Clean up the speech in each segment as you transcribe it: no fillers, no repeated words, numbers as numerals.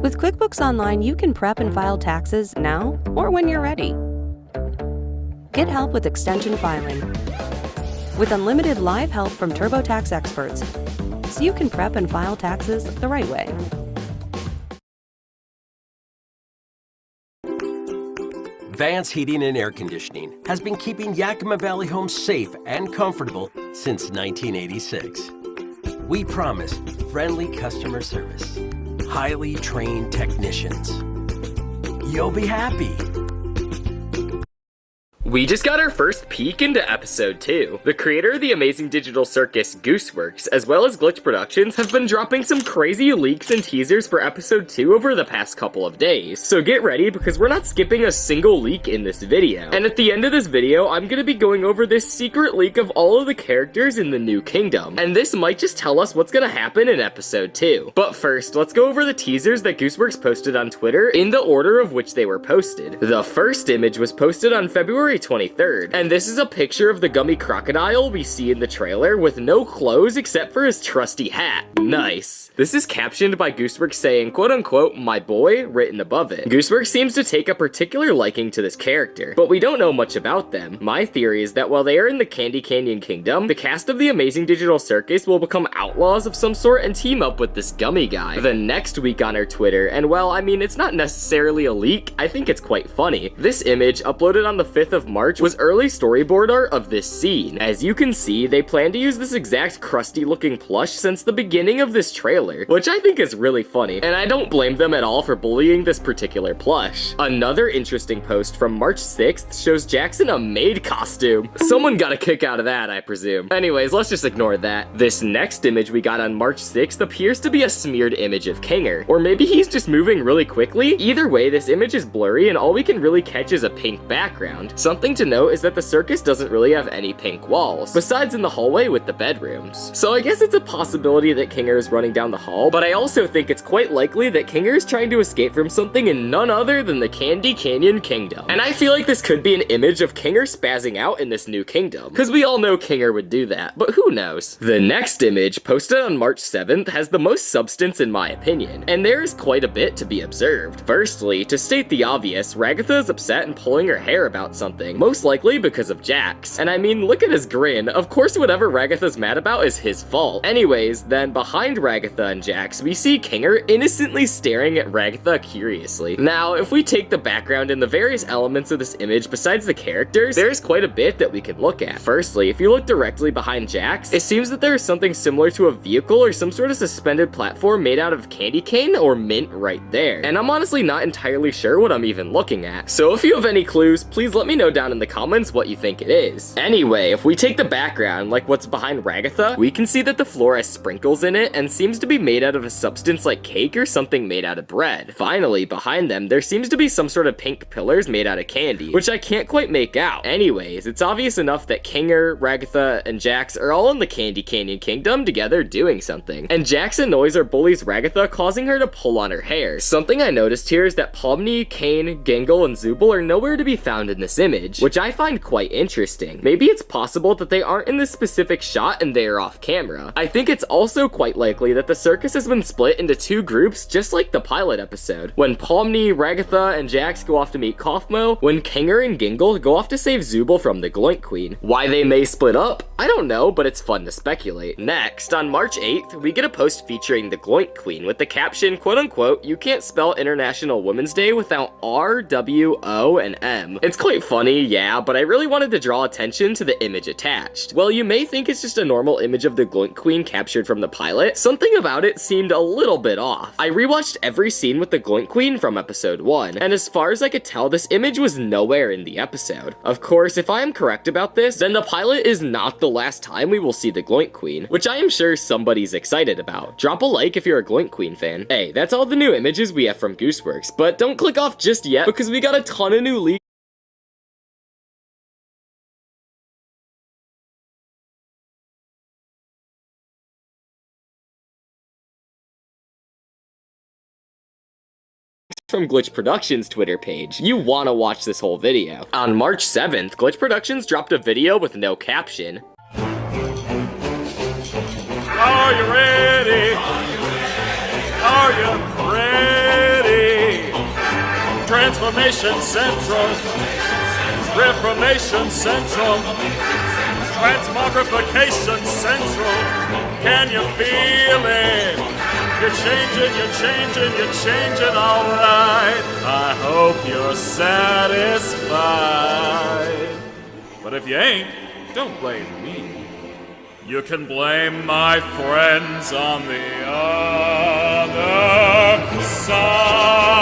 With QuickBooks Online, you can prep and file taxes now or when you're ready. Get help with extension filing with unlimited live help from TurboTax experts, so you can prep and file taxes the right way. Vance Heating and Air Conditioning has been keeping Yakima Valley homes safe and comfortable since 1986. We promise friendly customer service, highly trained technicians. You'll be happy. We just got our first peek into episode 2. The creator of the amazing digital circus, Gooseworks, as well as Glitch Productions, have been dropping some crazy leaks and teasers for episode 2 over the past couple of days. So get ready, because we're not skipping a single leak in this video. And at the end of this video, I'm gonna be going over this secret leak of all of the characters in the new kingdom. And this might just tell us what's gonna happen in episode 2. But first, let's go over the teasers that Gooseworks posted on Twitter in the order of which they were posted. The first image was posted on February 23rd, and this is a picture of the gummy crocodile we see in the trailer with no clothes except for his trusty hat. Nice. This is captioned by Gooseworks saying, quote unquote, "my boy," written above it. Gooseworks seems to take a particular liking to this character, but we don't know much about them. My theory is that while they are in the Candy Canyon Kingdom, the cast of the Amazing Digital Circus will become outlaws of some sort and team up with this gummy guy the next week on our Twitter, and well, I mean, it's not necessarily a leak, I think it's quite funny. This image, uploaded on the 5th of March, was early storyboard art of this scene. As you can see, they plan to use this exact crusty looking plush since the beginning of this trailer, which I think is really funny, and I don't blame them at all for bullying this particular plush. Another interesting post from March 6th shows Jax in a maid costume. Someone got a kick out of that, I presume. Anyways, let's just ignore that. This next image we got on March 6th appears to be a smeared image of Kinger, or maybe he's just moving really quickly. Either way, this image is blurry and all we can really catch is a pink background. Something to note is that the circus doesn't really have any pink walls, besides in the hallway with the bedrooms. So I guess it's a possibility that Kinger is running down the hall, but I also think it's quite likely that Kinger is trying to escape from something in none other than the Candy Canyon Kingdom. And I feel like this could be an image of Kinger spazzing out in this new kingdom, because we all know Kinger would do that, but who knows? The next image, posted on March 7th, has the most substance in my opinion, and there is quite a bit to be observed. Firstly, to state the obvious, Ragatha is upset and pulling her hair about something, most likely because of Jax. And I mean, look at his grin. Of course whatever Ragatha's mad about is his fault. Anyways, then behind Ragatha and Jax, we see Kinger innocently staring at Ragatha curiously. Now, if we take the background and the various elements of this image besides the characters, there's quite a bit that we can look at. Firstly, if you look directly behind Jax, it seems that there is something similar to a vehicle or some sort of suspended platform made out of candy cane or mint right there. And I'm honestly not entirely sure what I'm even looking at. So if you have any clues, please let me know down in the comments what you think it is. Anyway, if we take the background, like what's behind Ragatha, we can see that the floor has sprinkles in it and seems to be made out of a substance like cake or something made out of bread. Finally, behind them, there seems to be some sort of pink pillars made out of candy, which I can't quite make out. Anyways, it's obvious enough that Kinger, Ragatha, and Jax are all in the Candy Canyon Kingdom together doing something. And Jax annoys or bullies Ragatha, causing her to pull on her hair. Something I noticed here is that Pomni, Kane, Gangle, and Zooble are nowhere to be found in this image, which I find quite interesting. Maybe it's possible that they aren't in this specific shot and they are off camera. I think it's also quite likely that the circus has been split into two groups, just like the pilot episode. When Pomni, Ragatha, and Jax go off to meet Kaufmo, when Kinger and Gingle go off to save Zooble from the Gloink Queen. Why they may split up, I don't know, but it's fun to speculate. Next, on March 8th, we get a post featuring the Gloink Queen with the caption, quote unquote, "You can't spell International Women's Day without R, W, O, and M." It's quite funny, yeah, but I really wanted to draw attention to the image attached. Well, you may think it's just a normal image of the Gloink Queen captured from the pilot. Something about it seemed a little bit off. I rewatched every scene with the Gloink Queen from episode 1, and as far as I could tell, this image was nowhere in the episode. Of course, if I am correct about this, then the pilot is not the last time we will see the Gloink Queen, which I am sure somebody's excited about. Drop a like if you're a Gloink Queen fan. Hey, that's all the new images we have from Gooseworks, but don't click off just yet because we got a ton of new leaks from Glitch Productions' Twitter page. You wanna watch this whole video. On March 7th, Glitch Productions dropped a video with no caption. Are you ready? Are you ready? Transformation Central. Reformation Central. Transmogrification Central. Can you feel it? You're changing, alright. I hope you're satisfied. But if you ain't, don't blame me. You can blame my friends on the other side.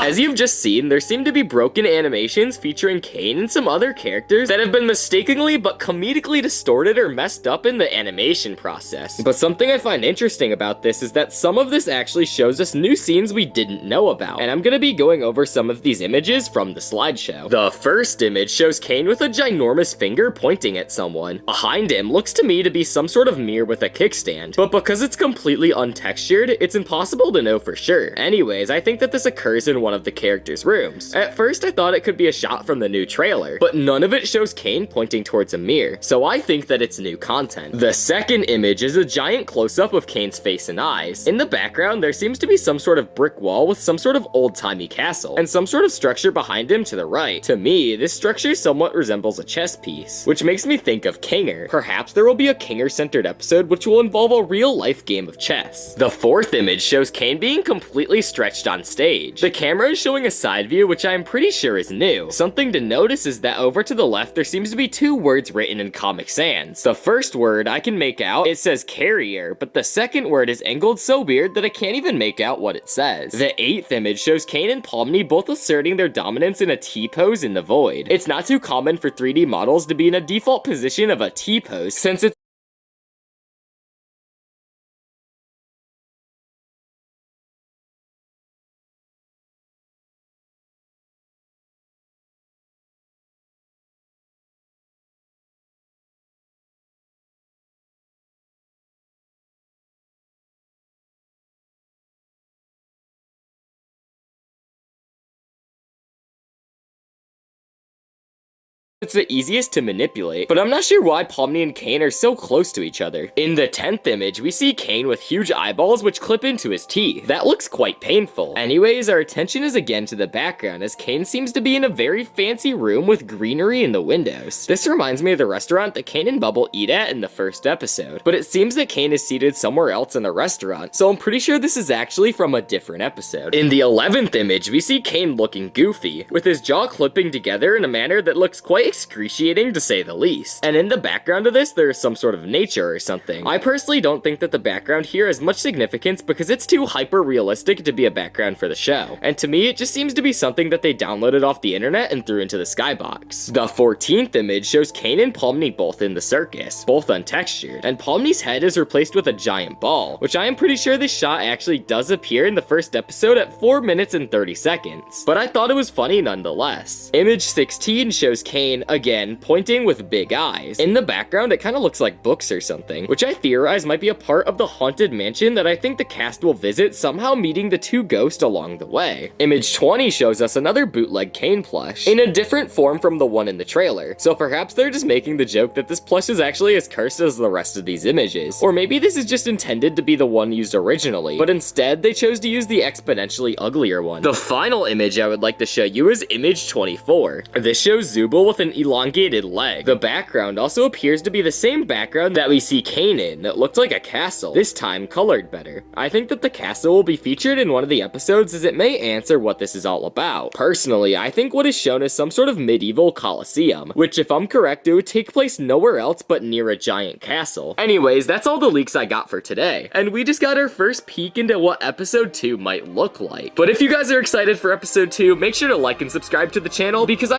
As you've just seen, there seem to be broken animations featuring Kane and some other characters that have been mistakenly but comedically distorted or messed up in the animation process. But something I find interesting about this is that some of this actually shows us new scenes we didn't know about, and I'm gonna be going over some of these images from the slideshow. The first image shows Kane with a ginormous finger pointing at someone. Behind him looks to me to be some sort of mirror with a kickstand, but because it's completely untextured, it's impossible to know for sure. Anyways, I think that this occurs in one of the characters' rooms. At first, I thought it could be a shot from the new trailer, but none of it shows Kane pointing towards a mirror, so I think that it's new content. The second image is a giant close-up of Kane's face and eyes. In the background, there seems to be some sort of brick wall with some sort of old-timey castle, and some sort of structure behind him to the right. To me, this structure somewhat resembles a chess piece, which makes me think of Kinger. Perhaps there will be a Kinger-centered episode which will involve a real-life game of chess. The fourth image shows Kane being completely stretched on stage. The camera is showing a side view, which I am pretty sure is new. Something to notice is that over to the left, there seems to be two words written in Comic Sans. The first word I can make out, it says carrier, but the second word is angled so weird that I can't even make out what it says. The eighth image shows Kane and Pomni both asserting their dominance in a T-pose in the void. It's not too common for 3D models to be in a default position of a T-pose, since it's the easiest to manipulate, but I'm not sure why Pomni and Kane are so close to each other. In the 10th image, we see Kane with huge eyeballs which clip into his teeth. That looks quite painful. Anyways, our attention is again to the background as Kane seems to be in a very fancy room with greenery in the windows. This reminds me of the restaurant that Kane and Bubble eat at in the first episode, but it seems that Kane is seated somewhere else in the restaurant, so I'm pretty sure this is actually from a different episode. In the 11th image, we see Kane looking goofy, with his jaw clipping together in a manner that looks quite excruciating to say the least. And in the background of this, there is some sort of nature or something. I personally don't think that the background here has much significance because it's too hyper-realistic to be a background for the show. And to me, it just seems to be something that they downloaded off the internet and threw into the skybox. The 14th image shows Kane and Pomni both in the circus, both untextured, and Pomni's head is replaced with a giant ball, which I am pretty sure this shot actually does appear in the first episode at 4 minutes and 30 seconds. But I thought it was funny nonetheless. Image 16 shows Kane, again, pointing with big eyes. In the background, it kind of looks like books or something, which I theorize might be a part of the haunted mansion that I think the cast will visit, somehow meeting the two ghosts along the way. Image 20 shows us another bootleg Kane plush, in a different form from the one in the trailer, so perhaps they're just making the joke that this plush is actually as cursed as the rest of these images. Or maybe this is just intended to be the one used originally, but instead they chose to use the exponentially uglier one. The final image I would like to show you is image 24. This shows Zubul with an elongated leg. The background also appears to be the same background that we see Kane in. It looked like a castle, this time colored better. I think that the castle will be featured in one of the episodes as it may answer what this is all about. Personally, I think what is shown is some sort of medieval coliseum, which if I'm correct, it would take place nowhere else but near a giant castle. Anyways, that's all the leaks I got for today, and we just got our first peek into what episode 2 might look like. But if you guys are excited for episode 2, make sure to like and subscribe to the channel because